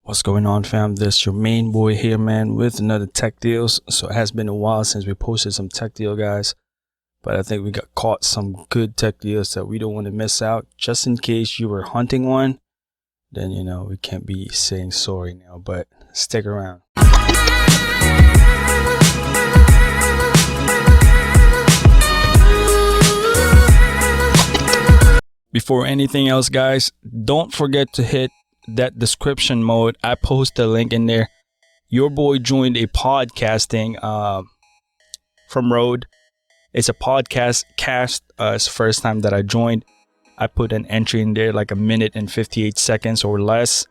What's going on, fam? This your main boy here, man, with another tech deals. So it has been a while since we posted some tech deal, guys, but I think we got caught some good tech deals that we don't want to miss out. Just in case you were hunting one, then you know we can't be saying sorry now, but stick around. Before anything else, guys, don't forget to hit that description mode. I post a link in there. Your boy joined a podcasting from Rode. It's a podcast cast. It's the first time that I joined. I put an entry in there like a minute and 58 seconds or less.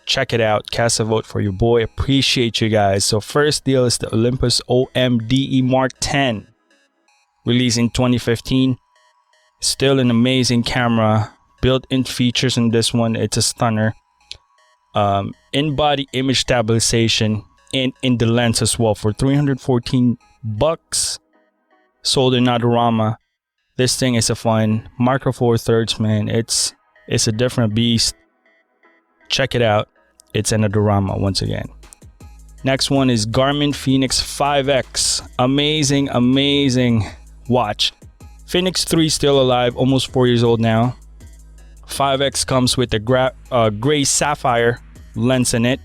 Check it out. Cast a vote for your boy. Appreciate you guys. So first deal is the Olympus OMDE Mark 10, released in 2015. Still an amazing camera. Built-in features in this one. It's a stunner. In-body image stabilization and in the lens as well for $314. Sold in Adorama. This thing is a fun Micro Four Thirds, man. It's a different beast. Check it out. It's an Adorama once again. Next one is GARMIN Fenix 5X. Amazing watch. Fenix 3 still alive, almost 4 years old now. 5X comes with a gray sapphire lens in it,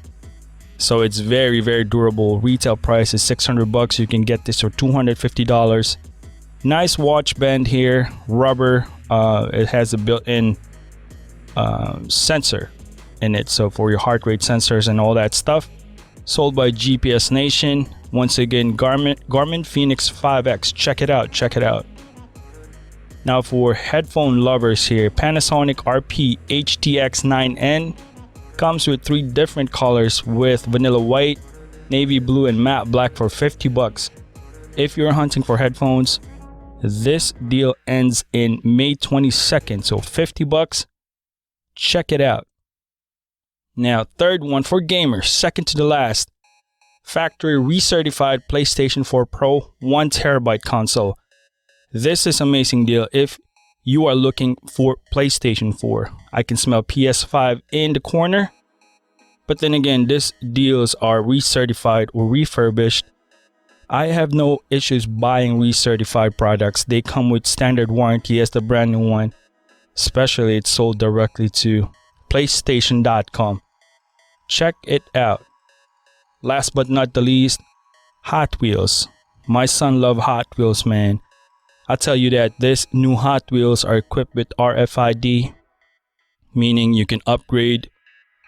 so it's very durable. Retail price is $600. You can get this for $250. Nice watch band here, rubber. It has a built-in sensor in it, so for your heart rate sensors and all that stuff. Sold by GPS Nation. Once again, GARMIN Fenix 5X. Check it out. Now for headphone lovers here, Panasonic RP HTX 9N comes with 3 different colors with vanilla white, navy blue, and matte black for $50. If you're hunting for headphones, this deal ends in May 22nd, so $50. Check it out. Now third one for gamers, second to the last, factory recertified PlayStation 4 Pro 1TB console. This is an amazing deal if you are looking for PlayStation 4. I can smell PS5 in the corner. But then again, these deals are recertified or refurbished. I have no issues buying recertified products. They come with standard warranty as the brand new one. Especially it's sold directly to PlayStation.com. Check it out. Last but not the least, Hot Wheels. My son loves Hot Wheels, man. I tell you that this new Hot Wheels are equipped with RFID, meaning you can upgrade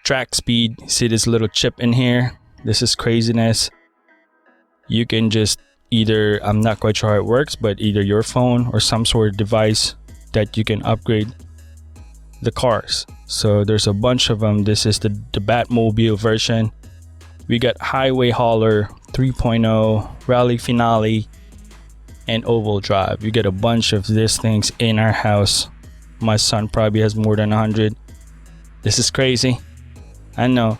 track speed. See this little chip in here? This is craziness. You can just either, I'm not quite sure how it works, but either your phone or some sort of device that you can upgrade the cars. So there's a bunch of them. This is the Batmobile version. We got Hiway Hauler 3.0, Rally Finale, and Oval Drive. You get a bunch of these things in our house. My son probably has more than 100. This is crazy, I know,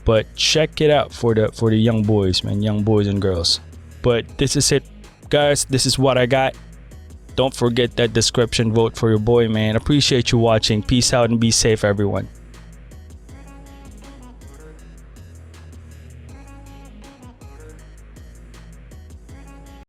but check it out for the young boys, man, young boys and girls. But this is it, guys. This is what I got. Don't forget that description. Vote for your boy, man. Appreciate you watching. Peace out and be safe, everyone.